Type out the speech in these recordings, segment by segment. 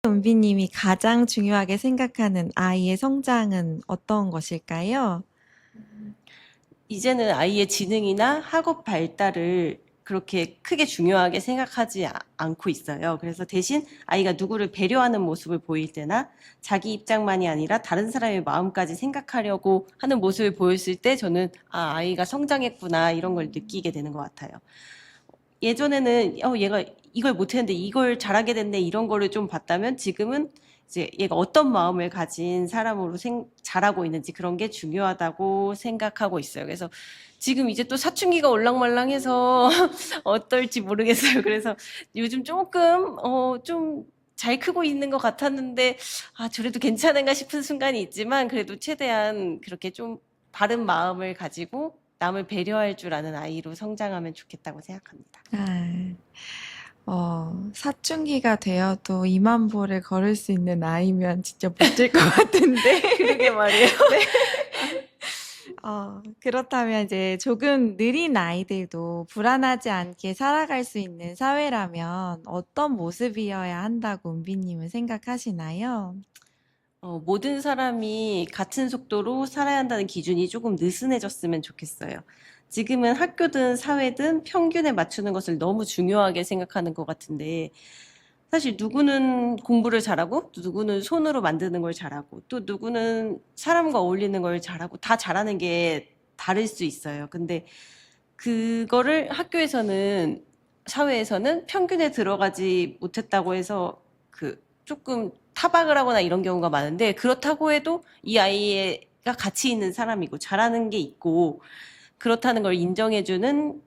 은비님이 가장 중요하게 생각하는 아이의 성장은 어떤 것일까요? 이제는 아이의 지능이나 학업 발달을 그렇게 크게 중요하게 생각하지 않고 있어요. 그래서 대신 아이가 누구를 배려하는 모습을 보일 때나 자기 입장만이 아니라 다른 사람의 마음까지 생각하려고 하는 모습을 보였을 때 저는 아이가 성장했구나 이런 걸 느끼게 되는 것 같아요. 예전에는 얘가 이걸 못했는데 이걸 잘하게 됐네 이런 거를 좀 봤다면 지금은 이제 얘가 어떤 마음을 가진 사람으로 자라고 있는지 그런 게 중요하다고 생각하고 있어요. 그래서 지금 이제 또 사춘기가 올랑말랑해서 어떨지 모르겠어요. 그래서 요즘 조금 좀 잘 크고 있는 것 같았는데 저래도 괜찮은가 싶은 순간이 있지만 그래도 최대한 그렇게 좀 바른 마음을 가지고 남을 배려할 줄 아는 아이로 성장하면 좋겠다고 생각합니다. 아, 사춘기가 되어도 2만 보를 걸을 수 있는 아이면 진짜 멋질 것 같은데. 그러게 말이에요. 그렇다면 이제 조금 느린 아이들도 불안하지 않게 살아갈 수 있는 사회라면 어떤 모습이어야 한다고 은비님은 생각하시나요? 모든 사람이 같은 속도로 살아야 한다는 기준이 조금 느슨해졌으면 좋겠어요. 지금은 학교든 사회든 평균에 맞추는 것을 너무 중요하게 생각하는 것 같은데, 사실 누구는 공부를 잘하고, 또 누구는 손으로 만드는 걸 잘하고, 또 누구는 사람과 어울리는 걸 잘하고, 다 잘하는 게 다를 수 있어요. 근데 그거를 학교에서는, 사회에서는 평균에 들어가지 못했다고 해서 조금 타박을 하거나 이런 경우가 많은데 그렇다고 해도 이 아이가 가치 있는 사람이고 잘하는 게 있고 그렇다는 걸 인정해주는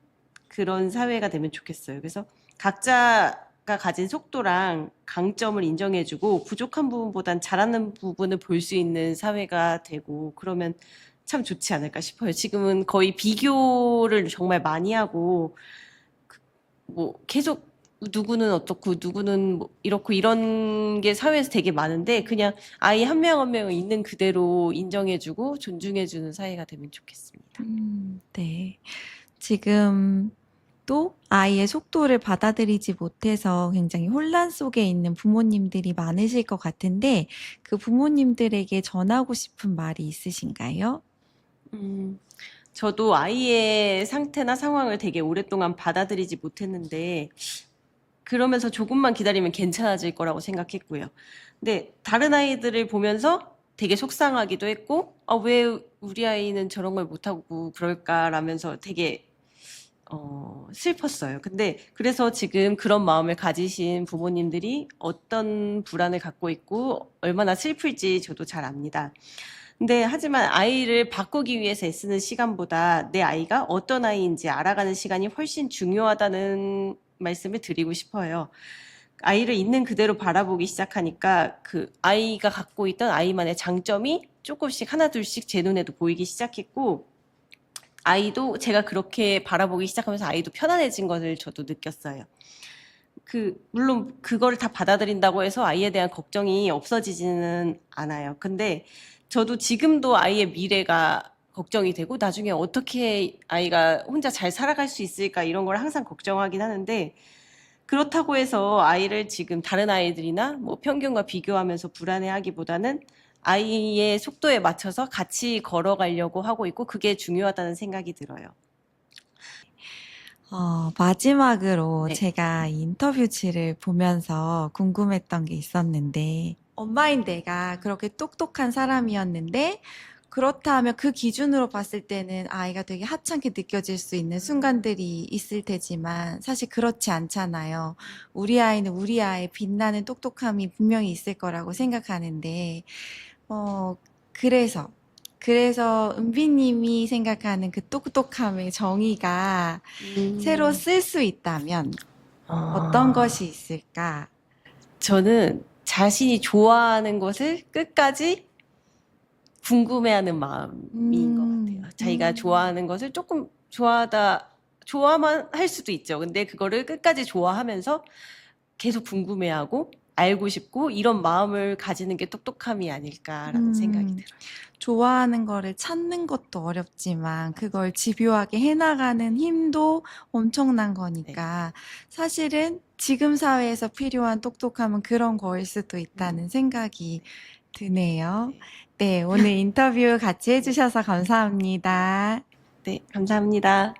그런 사회가 되면 좋겠어요. 그래서 각자가 가진 속도랑 강점을 인정해주고 부족한 부분보단 잘하는 부분을 볼 수 있는 사회가 되고 그러면 참 좋지 않을까 싶어요. 지금은 거의 비교를 정말 많이 하고 뭐 계속 누구는 어떻고 누구는 뭐 이렇고 이런 게 사회에서 되게 많은데 그냥 아이 한 명 한 명을 있는 그대로 인정해주고 존중해주는 사회가 되면 좋겠습니다. 네. 지금 또 아이의 속도를 받아들이지 못해서 굉장히 혼란 속에 있는 부모님들이 많으실 것 같은데 그 부모님들에게 전하고 싶은 말이 있으신가요? 음, 저도 아이의 상태나 상황을 되게 오랫동안 받아들이지 못했는데 그러면서 조금만 기다리면 괜찮아질 거라고 생각했고요. 근데 다른 아이들을 보면서 되게 속상하기도 했고, 왜 우리 아이는 저런 걸 못하고 그럴까라면서 되게 슬펐어요. 근데 그래서 지금 그런 마음을 가지신 부모님들이 어떤 불안을 갖고 있고 얼마나 슬플지 저도 잘 압니다. 근데 하지만 아이를 바꾸기 위해서 애쓰는 시간보다 내 아이가 어떤 아이인지 알아가는 시간이 훨씬 중요하다는 말씀을 드리고 싶어요. 아이를 있는 그대로 바라보기 시작하니까 그 아이가 갖고 있던 아이만의 장점이 조금씩 하나둘씩 제 눈에도 보이기 시작했고 아이도 제가 그렇게 바라보기 시작하면서 아이도 편안해진 것을 저도 느꼈어요. 물론 그거를 다 받아들인다고 해서 아이에 대한 걱정이 없어지지는 않아요. 근데 저도 지금도 아이의 미래가 걱정이 되고 나중에 어떻게 아이가 혼자 잘 살아갈 수 있을까 이런 걸 항상 걱정하긴 하는데 그렇다고 해서 아이를 지금 다른 아이들이나 뭐 평균과 비교하면서 불안해하기보다는 아이의 속도에 맞춰서 같이 걸어가려고 하고 있고 그게 중요하다는 생각이 들어요. 마지막으로 네. 제가 이 인터뷰지를 보면서 궁금했던 게 있었는데, 엄마인 내가 그렇게 똑똑한 사람이었는데, 그렇다면 그 기준으로 봤을 때는 아이가 되게 하찮게 느껴질 수 있는 순간들이 있을 테지만, 사실 그렇지 않잖아요. 우리 아이는 우리 아이의 빛나는 똑똑함이 분명히 있을 거라고 생각하는데, 어, 그래서, 그래서 은비님이 생각하는 그 똑똑함의 정의가 새로 음, 쓸 수 있다면 어떤 아, 것이 있을까? 저는 자신이 좋아하는 것을 끝까지 궁금해하는 마음인 것 같아요. 자기가 좋아하는 것을 조금 좋아만 할 수도 있죠. 근데 그거를 끝까지 좋아하면서 계속 궁금해하고 알고 싶고 이런 마음을 가지는 게 똑똑함이 아닐까라는 생각이 음, 들어요. 좋아하는 거를 찾는 것도 어렵지만 그걸 집요하게 해나가는 힘도 엄청난 네. 거니까 사실은 지금 사회에서 필요한 똑똑함은 그런 거일 수도 있다는 생각이 드네요. 네. 네, 오늘 인터뷰 같이 네. 해주셔서 감사합니다. 네, 감사합니다.